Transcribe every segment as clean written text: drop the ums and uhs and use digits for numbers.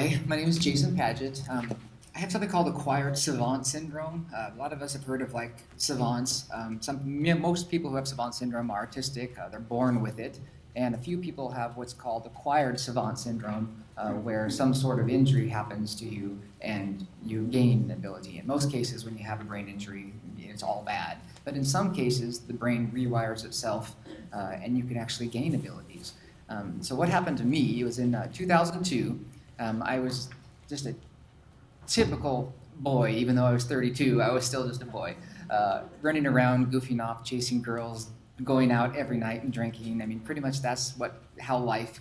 Hi, my name is Jason Padgett. I have something called acquired savant syndrome. A lot of us have heard of like savants. Most people who have savant syndrome are artistic. They're born with it, and a few people have what's called acquired savant syndrome, where some sort of injury happens to you and you gain an ability. In most cases, when you have a brain injury, it's all bad. But in some cases, the brain rewires itself, and you can actually gain abilities. So what happened to me, it was in 2002. I was just a typical boy, even though I was 32, I was still just a boy, running around, goofing off, chasing girls, going out every night and drinking. I mean, pretty much that's how life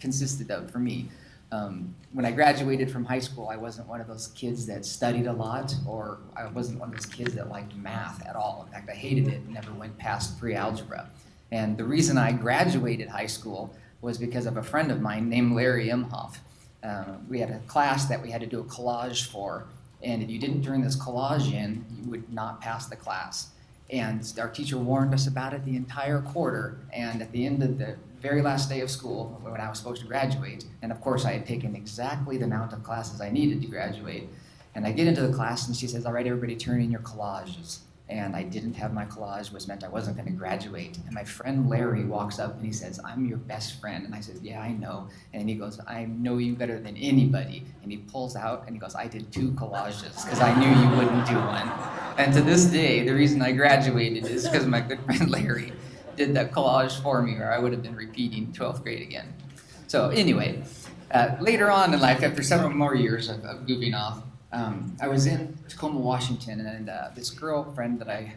consisted of for me. When I graduated from high school, I wasn't one of those kids that studied a lot, or I wasn't one of those kids that liked math at all. In fact, I hated it and never went past pre-algebra. And the reason I graduated high school was because of a friend of mine named Larry Imhoff. We had a class that we had to do a collage for, and if you didn't turn this collage in, you would not pass the class. And our teacher warned us about it the entire quarter, and at the end of the very last day of school, when I was supposed to graduate, and of course I had taken exactly the amount of classes I needed to graduate, and I get into the class and she says, "All right, everybody turn in your collages." And I didn't have my collage, which meant I wasn't going to graduate. And my friend Larry walks up and he says, "I'm your best friend." And I said, "Yeah, I know." And he goes, "I know you better than anybody." And he pulls out and he goes, "I did 2 collages because I knew you wouldn't do one." And to this day, the reason I graduated is because my good friend Larry did that collage for me, or I would have been repeating 12th grade again. So anyway, later on in life, after several more years of goofing off, I was in Tacoma, Washington, and this girlfriend that I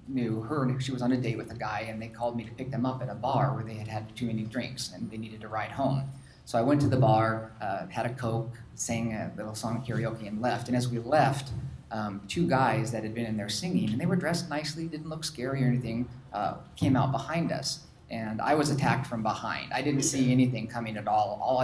knew, she was on a date with a guy, and they called me to pick them up at a bar where they had had too many drinks, and they needed to ride home. So I went to the bar, had a Coke, sang a little song of karaoke, and left. And as we left, 2 guys that had been in there singing, and they were dressed nicely, didn't look scary or anything, came out behind us. And I was attacked from behind. I didn't see anything coming at all.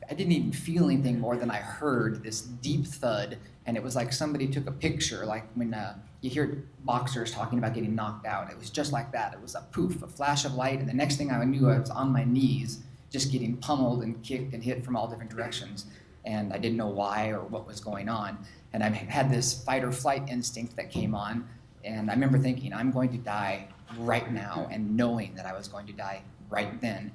I didn't even feel anything more than I heard this deep thud, and it was like somebody took a picture, like when you hear boxers talking about getting knocked out. It was just like that. It was a poof, a flash of light, and the next thing I knew, I was on my knees, just getting pummeled and kicked and hit from all different directions, and I didn't know why or what was going on. And I had this fight or flight instinct that came on, and I remember thinking, I'm going to die right now, and knowing that I was going to die right then.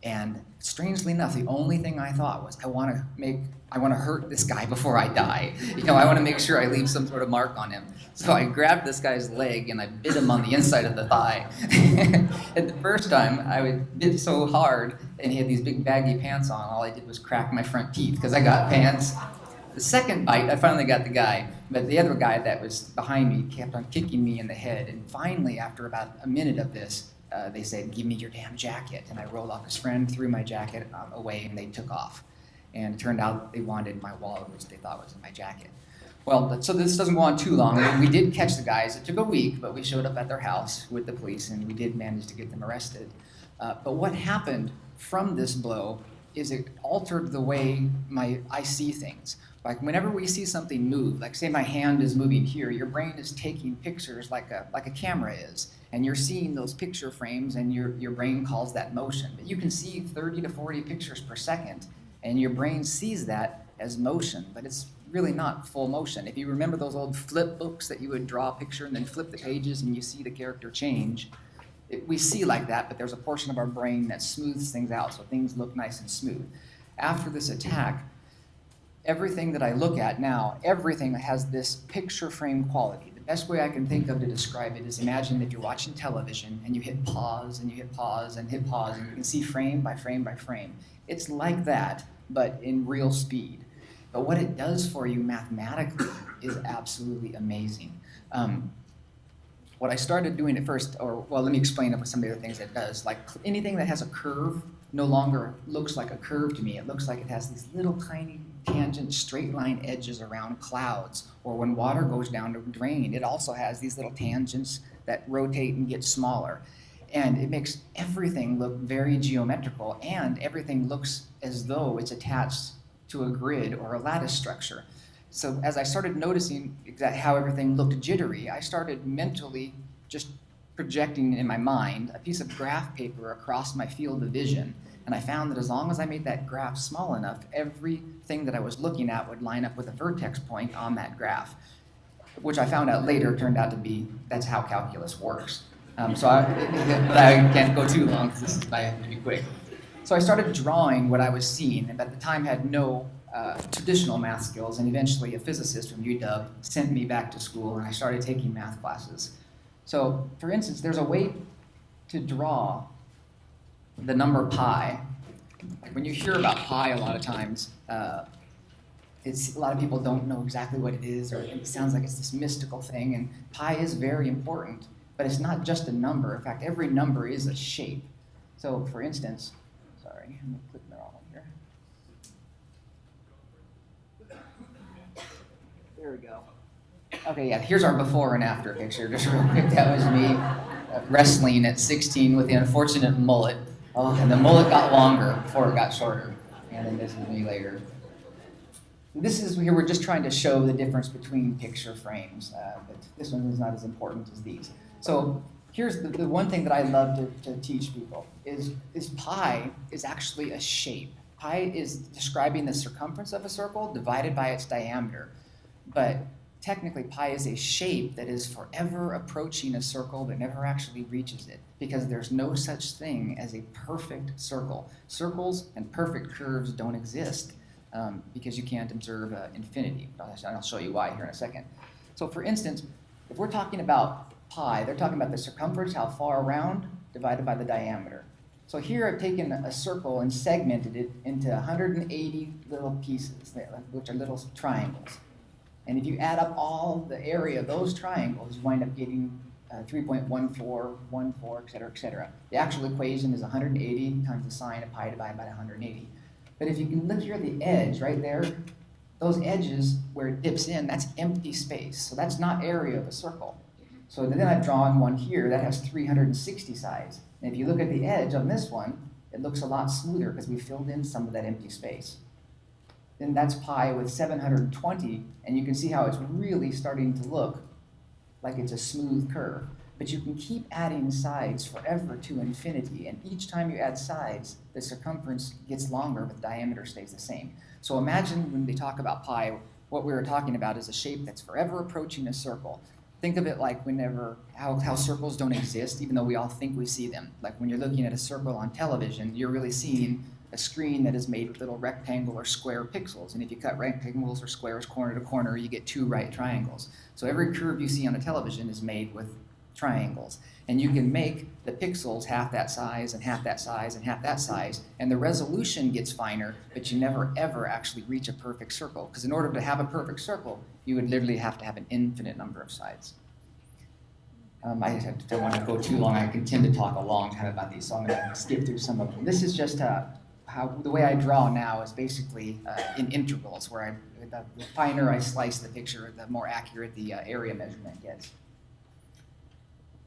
And strangely enough, the only thing I thought was, I want to hurt this guy before I die. I want to make sure I leave some sort of mark on him. So I grabbed this guy's leg and I bit him on the inside of the thigh. And the first time I bit so hard, and he had these big baggy pants on, all I did was crack my front teeth because I got pants. The second bite, I finally got the guy, but the other guy that was behind me kept on kicking me in the head. And finally, after about a minute of this, they said, "Give me your damn jacket." And I rolled off his friend, threw my jacket away, and they took off. And it turned out they wanted my wallet, which they thought was in my jacket. Well, so this doesn't go on too long. We did catch the guys. It took a week, but we showed up at their house with the police, and we did manage to get them arrested. But what happened from this blow is it altered the way I see things. Like whenever we see something move, like say my hand is moving here, your brain is taking pictures like a camera is, and you're seeing those picture frames, and your brain calls that motion. But you can see 30 to 40 pictures per second, and your brain sees that as motion, but it's really not full motion. If you remember those old flip books that you would draw a picture and then flip the pages and you see the character change, we see like that, but there's a portion of our brain that smooths things out so things look nice and smooth. After this attack, everything that I look at now, everything has this picture frame quality. The best way I can think of to describe it is, imagine if you're watching television and you hit pause and you hit pause and hit pause, and you can see frame by frame by frame. It's like that, but in real speed. But what it does for you mathematically is absolutely amazing. What I started doing at first, let me explain some of the things it does. Like anything that has a curve no longer looks like a curve to me. It looks like it has these little tiny tangent straight line edges around clouds, or when water goes down to drain, it also has these little tangents that rotate and get smaller. And it makes everything look very geometrical, and everything looks as though it's attached to a grid or a lattice structure. So as I started noticing exactly how everything looked jittery, I started mentally just projecting in my mind a piece of graph paper across my field of vision And I found that as long as I made that graph small enough, everything that I was looking at would line up with a vertex point on that graph, which I found out later turned out to be, that's how calculus works. But I can't go too long because I have to be quick. So I started drawing what I was seeing, and at the time had no traditional math skills, and eventually a physicist from UW sent me back to school, and I started taking math classes. So, for instance, there's a way to draw the number pi. Like when you hear about pi a lot of times, a lot of people don't know exactly what it is, or it sounds like it's this mystical thing, and pi is very important, but it's not just a number. In fact, every number is a shape. So, for instance, sorry, I'm clicking the wrong one here. There we go. Okay, yeah, here's our before and after picture, just real quick. That was me wrestling at 16 with the unfortunate mullet. Oh, and the mullet got longer before it got shorter. And then this is me later. This is here, we're just trying to show the difference between picture frames, but this one is not as important as these. So here's the one thing that I love to teach people is pi is actually a shape. Pi is describing the circumference of a circle divided by its diameter. But technically, pi is a shape that is forever approaching a circle but never actually reaches it, because there's no such thing as a perfect circle. Circles and perfect curves don't exist because you can't observe infinity. I'll show you why here in a second. So for instance, if we're talking about pi, they're talking about the circumference, how far around, divided by the diameter. So here I've taken a circle and segmented it into 180 little pieces, which are little triangles. And if you add up all the area of those triangles, you wind up getting 3.1414, et cetera, et cetera. The actual equation is 180 times the sine of pi divided by 180. But if you can look here at the edge right there, those edges where it dips in, that's empty space. So that's not area of a circle. So then I've drawn one here that has 360 sides. And if you look at the edge on this one, it looks a lot smoother because we filled in some of that empty space. Then that's pi with 720, and you can see how it's really starting to look like it's a smooth curve. But you can keep adding sides forever to infinity, and each time you add sides, the circumference gets longer, but the diameter stays the same. So imagine when they talk about pi, what we were talking about is a shape that's forever approaching a circle. Think of it like how circles don't exist, even though we all think we see them. Like when you're looking at a circle on television, you're really seeing a screen that is made with little rectangle or square pixels. And if you cut rectangles or squares corner to corner, you get two right triangles. So every curve you see on a television is made with triangles. And you can make the pixels half that size and half that size and half that size, and the resolution gets finer, but you never ever actually reach a perfect circle. Because in order to have a perfect circle, you would literally have to have an infinite number of sides. I don't want to go too long. I can tend to talk a long time about these, so I'm going to skip through some of them. This is just how the way I draw now is basically in integrals, where the finer I slice the picture, the more accurate the area measurement gets.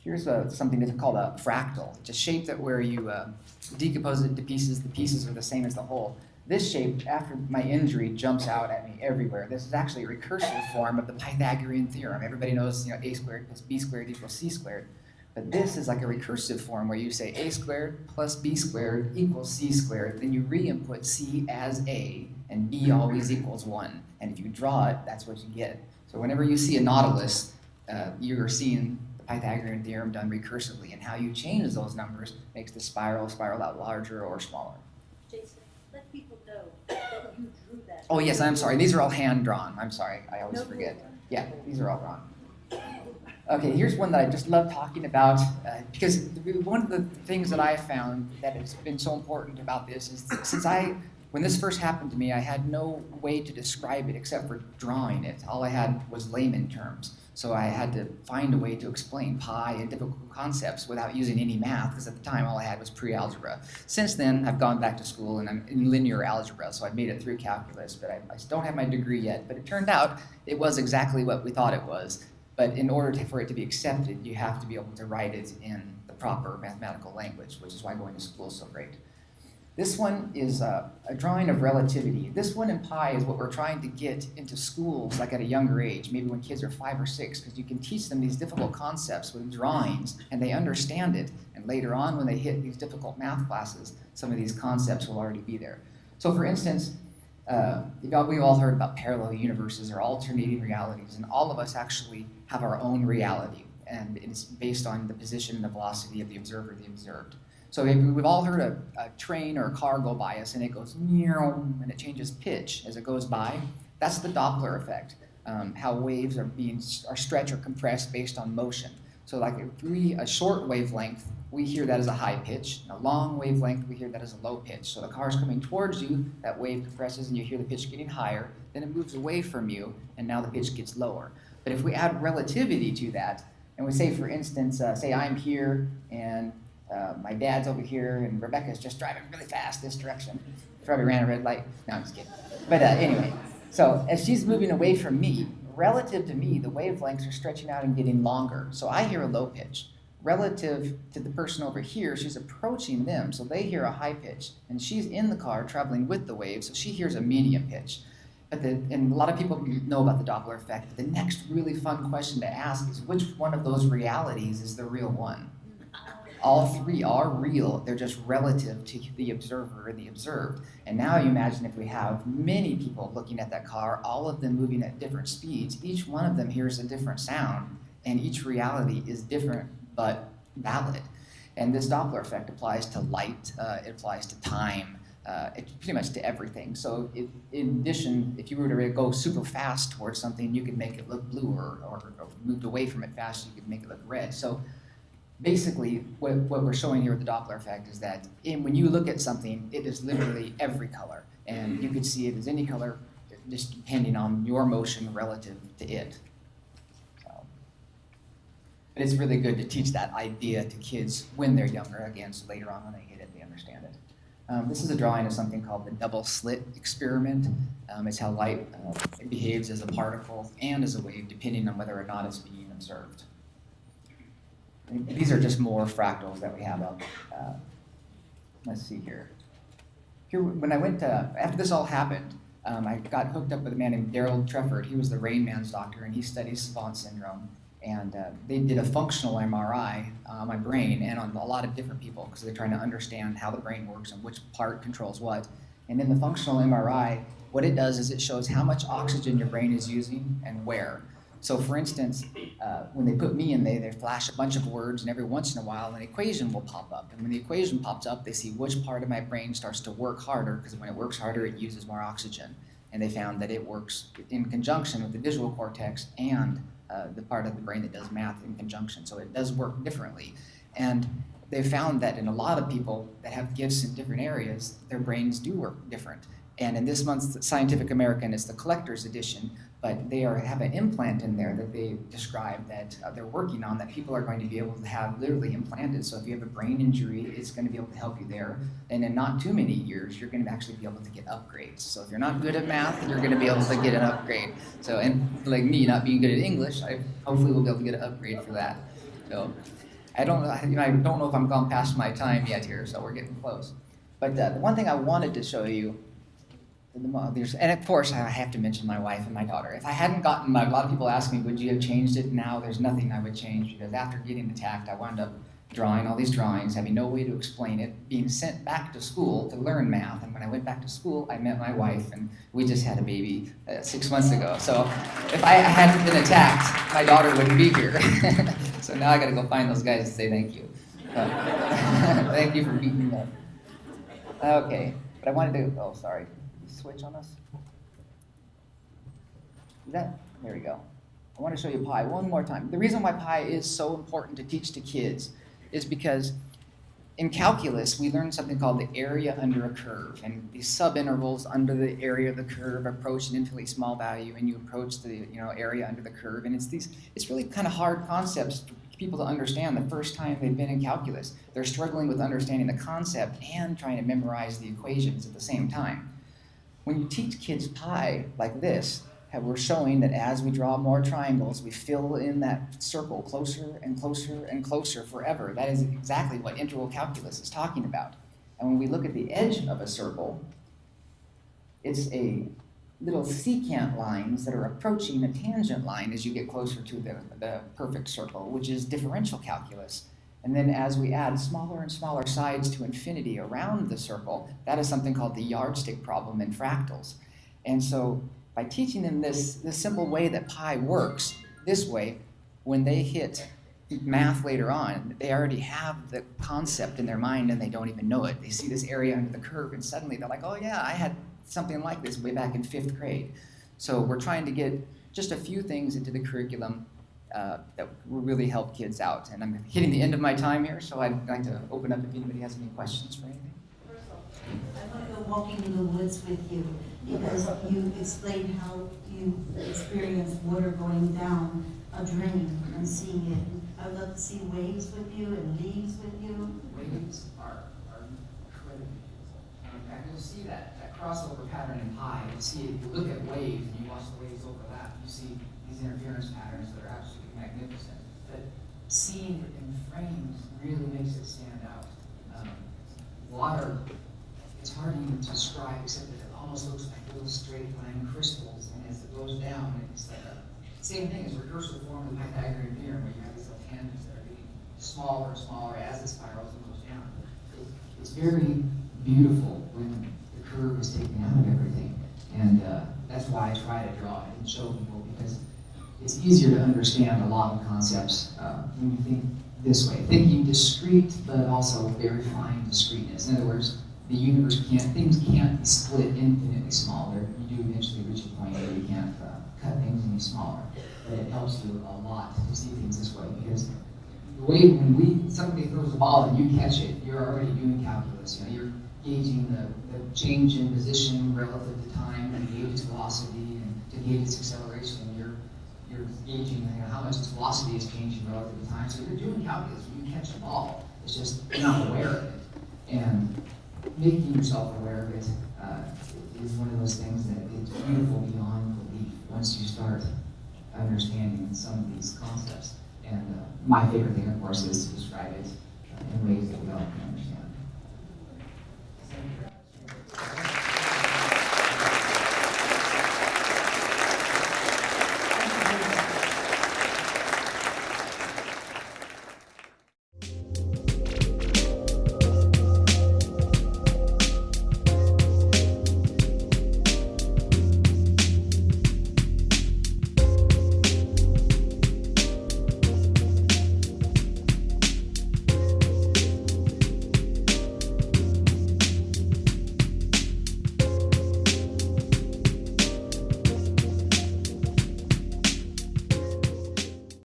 Here's something that's called a fractal. It's a shape that where you decompose it into pieces, the pieces are the same as the whole. This shape, after my injury, jumps out at me everywhere. This is actually a recursive form of the Pythagorean theorem. Everybody knows, a squared plus b squared equals c squared. But this is like a recursive form where you say a squared plus b squared equals c squared. Then you re-input c as a, and b always equals 1. And if you draw it, that's what you get. So whenever you see a nautilus, you're seeing the Pythagorean theorem done recursively. And how you change those numbers makes the spiral out larger or smaller. Jason, let people know that you drew that. Oh yes, I'm sorry. These are all hand-drawn. I'm sorry. I always forget. Yeah, these are all drawn. Okay, here's one that I just love talking about because one of the things that I found that has been so important about this is when this first happened to me, I had no way to describe it except for drawing it. All I had was layman terms. So I had to find a way to explain pi and difficult concepts without using any math, because at the time all I had was pre-algebra. Since then, I've gone back to school and I'm in linear algebra, so I've made it through calculus, but I don't have my degree yet. But it turned out it was exactly what we thought it was. But in order for it to be accepted, you have to be able to write it in the proper mathematical language, which is why going to school is so great. This one is a drawing of relativity. This one in pi is what we're trying to get into schools like at a younger age, maybe when kids are 5 or 6, because you can teach them these difficult concepts with drawings and they understand it. And later on when they hit these difficult math classes, some of these concepts will already be there. So for instance, we've all heard about parallel universes or alternating realities, and all of us actually have our own reality, and it's based on the position and the velocity of the observer, the observed. So we've all heard a train or a car go by us and it goes meow, and it changes pitch as it goes by. That's the Doppler effect, how waves are stretched or compressed based on motion. So like a short wavelength, we hear that as a high pitch. A long wavelength, we hear that as a low pitch. So the car's coming towards you, that wave compresses and you hear the pitch getting higher, then it moves away from you and now the pitch gets lower. But if we add relativity to that, and we say, for instance, say I'm here and my dad's over here, and Rebecca's just driving really fast this direction. Probably ran a red light. No, I'm just kidding. But anyway, so as she's moving away from me, relative to me, the wavelengths are stretching out and getting longer. So I hear a low pitch. Relative to the person over here, she's approaching them, so they hear a high pitch. And she's in the car traveling with the wave, so she hears a medium pitch. And a lot of people know about the Doppler effect. But the next really fun question to ask is, which one of those realities is the real one? All three are real, they're just relative to the observer and the observed. And now you imagine if we have many people looking at that car, all of them moving at different speeds, each one of them hears a different sound, and each reality is different but valid. And this Doppler effect applies to light, it applies to time, it's pretty much to everything. So in addition, if you were to go super fast towards something, you could make it look blue, or moved away from it fast, you could make it look red. So basically, what we're showing here with the Doppler effect is that when you look at something, it is literally every color. And you could see it as any color, just depending on your motion relative to it. So, but it's really good to teach that idea to kids when they're younger, again, so later on when they get it, they understand it. This is a drawing of something called the double slit experiment. It's how light behaves as a particle and as a wave, depending on whether or not it's being observed. These are just more fractals that we have up. Let's see here. Here, when I went to, after this all happened, I got hooked up with a man named Daryl Trefford. He was the Rain Man's doctor, and he studies savant syndrome. And they did a functional MRI on my brain and on a lot of different people, because they're trying to understand how the brain works and which part controls what. And in the functional MRI, what it does is it shows how much oxygen your brain is using and where. So for instance, when they put me in there, they flash a bunch of words, and every once in a while an equation will pop up. And when the equation pops up, they see which part of my brain starts to work harder, because when it works harder, it uses more oxygen. And they found that it works in conjunction with the visual cortex and the part of the brain that does math in conjunction. So it does work differently. And they found that in a lot of people that have gifts in different areas, their brains do work different. And in this month's Scientific American, it's the collector's edition, but they have an implant in there that they describe that they're working on, that people are going to be able to have literally implanted. So if you have a brain injury, it's going to be able to help you there. And in not too many years, you're going to actually be able to get upgrades. So if you're not good at math, you're going to be able to get an upgrade. So, and like me, not being good at English, I hopefully will be able to get an upgrade for that. So I don't know if I'm gone past my time yet here, so we're getting close. But the one thing I wanted to show you, and of course I have to mention my wife and my daughter. If I hadn't gotten, a lot of people ask me, would you have changed it? Now there's nothing I would change, because after getting attacked, I wound up drawing all these drawings, having no way to explain it, being sent back to school to learn math. And when I went back to school, I met my wife, and we just had a baby 6 months ago. So if I hadn't been attacked, my daughter wouldn't be here. So now I got to go find those guys and say thank you. Thank you for beating me up. Okay, but I wanted to, oh, sorry. Switch on us? There we go. I want to show you pi one more time. The reason why pi is so important to teach to kids is because in calculus, we learn something called the area under a curve, and these subintervals under the area of the curve approach an infinitely small value, and you approach the area under the curve, and it's really kind of hard concepts for people to understand the first time they've been in calculus. They're struggling with understanding the concept and trying to memorize the equations at the same time. When you teach kids pi like this, we're showing that as we draw more triangles, we fill in that circle closer and closer and closer forever. That is exactly what integral calculus is talking about. And when we look at the edge of a circle, it's a little secant lines that are approaching a tangent line as you get closer to the perfect circle, which is differential calculus. And then as we add smaller and smaller sides to infinity around the circle, that is something called the yardstick problem in fractals. And so by teaching them this simple way that pi works, this way, when they hit math later on, they already have the concept in their mind and they don't even know it. They see this area under the curve and suddenly they're like, oh yeah, I had something like this way back in 5th grade. So we're trying to get just a few things into the curriculum that will really help kids out. And I'm hitting the end of my time here, so I'd like to open up if anybody has any questions for anything. I want to go walking in the woods with you because you explained how you experience water going down a drain and seeing it. I would love to see waves with you and leaves with you. Waves are incredible. In fact, you'll see that crossover pattern in pi. You see it, you look at waves and you watch the waves overlap. You see these interference patterns that are absolutely magnificent. But seeing it in frames really makes it stand out. Water, it's hard to even describe except that it almost looks like little straight line crystals, and as it goes down, it's like same thing as recursive form of the Pythagorean theorem, where you have these little tangents that are getting smaller and smaller as it spirals and goes down. It's very beautiful when the curve is taken out of everything, and that's why I try to draw it and show people, because it's easier to understand a lot of concepts when you think this way, thinking discrete but also very fine discreteness. In other words, the universe things can't be split infinitely smaller. You do eventually reach a point where you can't cut things any smaller, but it helps you a lot to see things this way, because the way when somebody throws a ball and you catch it, you're already doing calculus. You're gauging the change in position relative to time, and gauge its velocity, and to gauge its acceleration, you're gauging how much its velocity is changing relative to time. So you're doing calculus when you catch a ball. It's just you're not aware of it, and making yourself aware of it is one of those things that is beautiful beyond belief once you start understanding some of these concepts. And my favorite thing, of course, is to describe it in ways that we all can understand.